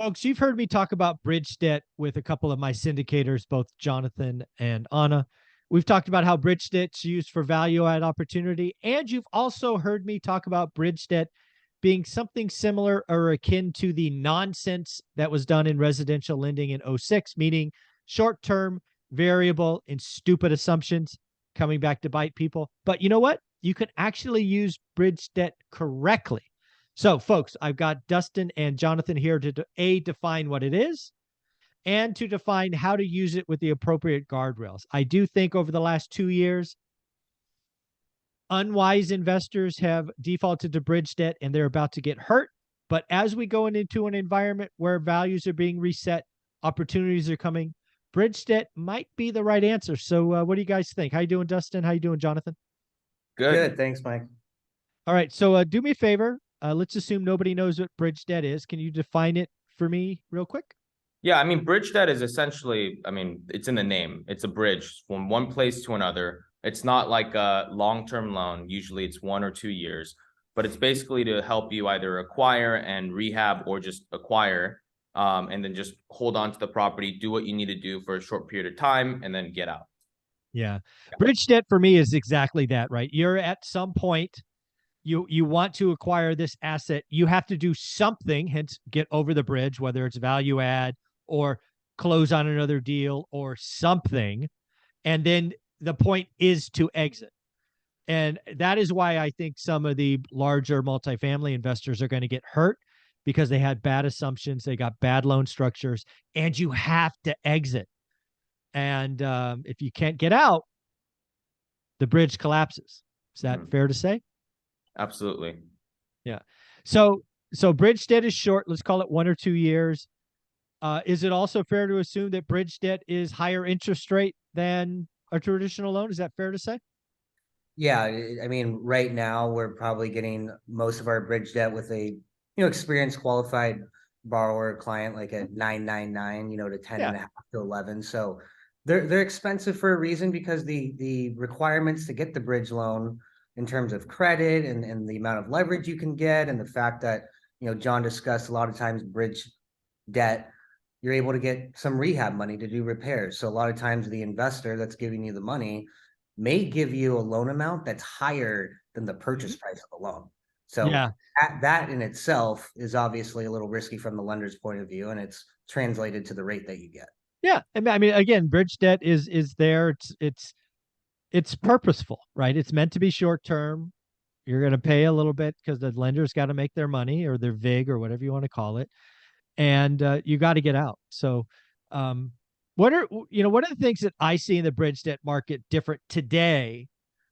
Folks, you've heard me talk about bridge debt with a couple of my syndicators, both Jonathan and Anna. We've talked about how bridge debt's used for value add opportunity. And you've also heard me talk about bridge debt being something similar or akin to the nonsense that was done in residential lending in '06, meaning short term, variable, and stupid assumptions coming back to bite people. But you know what? You can actually use bridge debt correctly. So, folks, I've got Dustin and Jonathan here to define what it is and to define how to use it with the appropriate guardrails. I do think over the last 2 years, unwise investors have defaulted to bridge debt and they're about to get hurt. But as we go into an environment where values are being reset, opportunities are coming, bridge debt might be the right answer. So, what do you guys think? How you doing, Dustin? How you doing, Jonathan? Good. Good, thanks, Mike. All right. So, do me a favor. Let's assume nobody knows what bridge debt is. Can you define it for me real quick? Yeah, I mean, bridge debt is essentially, I mean, it's in the name. It's a bridge from one place to another. It's not like a long-term loan. Usually it's 1 or 2 years, but it's basically to help you either acquire and rehab or just acquire, and then just hold on to the property, do what you need to do for a short period of time, and then get out. Yeah. Bridge debt for me is exactly that, right? You're at some point, you want to acquire this asset, you have to do something, hence get over the bridge, whether it's value add or close on another deal or something. And then the point is to exit. And that is why I think some of the larger multifamily investors are going to get hurt because they had bad assumptions, they got bad loan structures, and you have to exit. And if you can't get out, the bridge collapses. Is that fair to say? Absolutely. Yeah. So bridge debt is short. Let's call it 1 or 2 years. Is it also fair to assume that bridge debt is higher interest rate than a traditional loan? Is that fair to say? Yeah, I mean, right now we're probably getting most of our bridge debt with a, experienced qualified borrower client like a 999, to 10 Yeah. and a half to 11. So they're expensive for a reason because the requirements to get the bridge loan in terms of credit and the amount of leverage you can get and the fact that, John discussed a lot of times bridge debt, you're able to get some rehab money to do repairs. So a lot of times the investor that's giving you the money may give you a loan amount that's higher than the purchase price of the loan. So Yeah. that in itself is obviously a little risky from the lender's point of view, and it's translated to the rate that you get. Yeah. I mean, again, bridge debt is there. It's purposeful, right? It's meant to be short term. You're going to pay a little bit because the lender's got to make their money or their VIG or whatever you want to call it, and you got to get out. So, what are the things that I see in the bridge debt market different today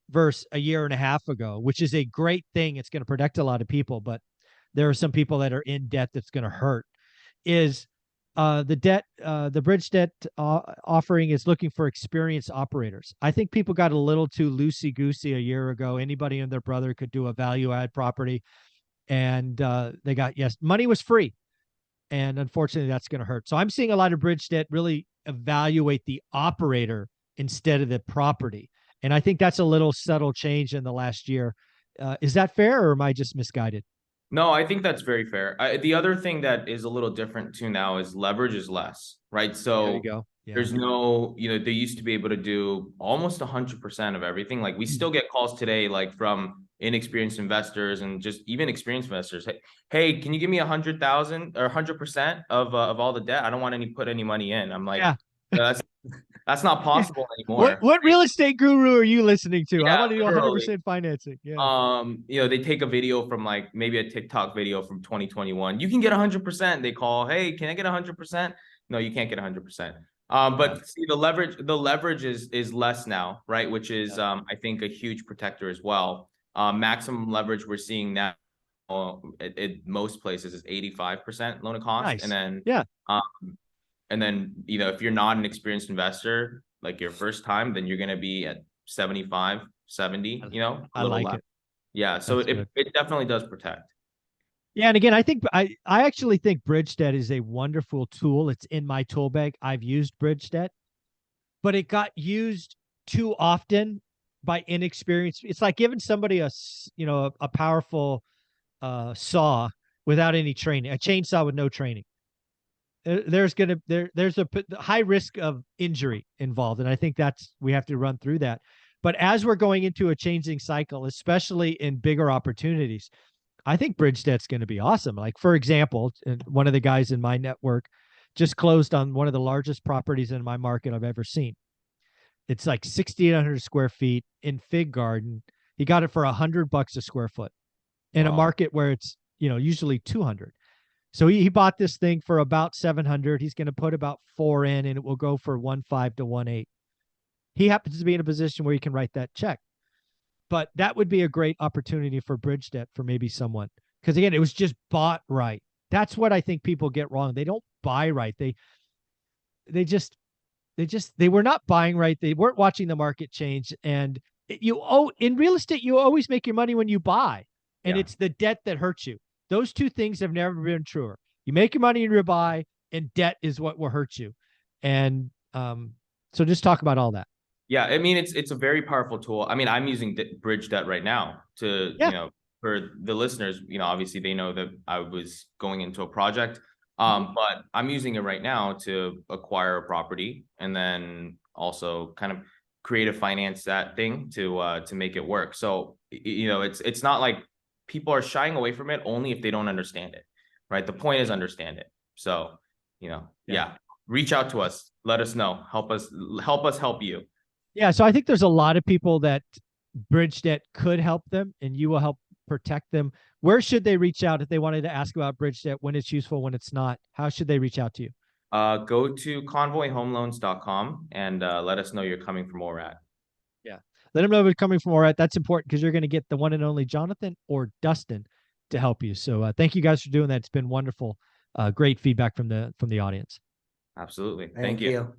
versus a year and a half ago, which is a great thing. It's going to protect a lot of people, but there are some people that are in debt that's going to hurt. Is the bridge debt offering is looking for experienced operators. I think people got a little too loosey goosey a year ago. Anybody and their brother could do a value add property, and they got, yes, money was free, and unfortunately, that's going to hurt. So I'm seeing a lot of bridge debt really evaluate the operator instead of the property, and I think that's a little subtle change in the last year. Is that fair, or am I just misguided? No, I think that's very fair. The other thing that is a little different too now is leverage is less, right? There you So go. Yeah. there's no, they used to be able to do almost 100% of everything. Like we still get calls today, like from inexperienced investors and just even experienced investors. Hey, can you give me 100,000 or 100% of all the debt? I don't want put any money in. I'm like, Yeah. that's not possible What anymore. what real estate guru are you listening to? I Yeah, want to do literally. 100% financing. Yeah. They take a video from like maybe a TikTok video from 2021. You can get 100%. They call, hey, can I get 100%? No, you can't get 100%. But see, the leverage is less now, right? Which is I think a huge protector as well. Maximum leverage we're seeing now at most places is 85% loan to cost. Nice. Yeah. And then, if you're not an experienced investor, like your first time, then you're going to be at 75, 70, a I little like less. it. Yeah. So That's it, good. it definitely does protect. Yeah, and again, I actually think bridge debt is a wonderful tool. It's in my tool bag. I've used bridge debt, but it got used too often by inexperienced. It's like giving somebody a powerful saw without any training, a chainsaw with no training. there's a high risk of injury involved, and I think we have to run through that. But as we're going into a changing cycle, especially in bigger opportunities, I think bridge debt's going to be awesome. Like, for example, one of the guys in my network just closed on one of the largest properties in my market I've ever seen. It's like 6,800 square feet in Fig Garden. He got it for $100 a square foot in a market where it's, usually 200. So he bought this thing for about 700. He's going to put about 4 in, and it will go for 1.5 to 1.8. He happens to be in a position where he can write that check. But that would be a great opportunity for bridge debt for maybe someone. Because again, it was just bought right. That's what I think people get wrong. They don't buy right. They were not buying right. They weren't watching the market change. And in real estate, you always make your money when you buy. And it's the debt that hurts you. Those two things have never been truer. You make your money when you buy, and debt is what will hurt you. And so just talk about all that. Yeah, I mean, it's a very powerful tool. I mean, I'm using bridge debt right now to, for the listeners, obviously they know that I was going into a project, but I'm using it right now to acquire a property and then also kind of creative finance that thing to make it work. So, it's not like people are shying away from it only if they don't understand it, right? The point is understand it. So, reach out to us, let us know, help us help you. Yeah, so I think there's a lot of people that bridge debt could help them, and you will help protect them. Where should they reach out if they wanted to ask about bridge debt, when it's useful, when it's not? How should they reach out to you? Go to convoyhomeloans.com and let us know you're coming from where we're at. Yeah, let them know you're coming from where we're at. That's important because you're going to get the one and only Jonathan or Dustin to help you. So thank you guys for doing that. It's been wonderful. Great feedback from the audience. Absolutely. Thank you.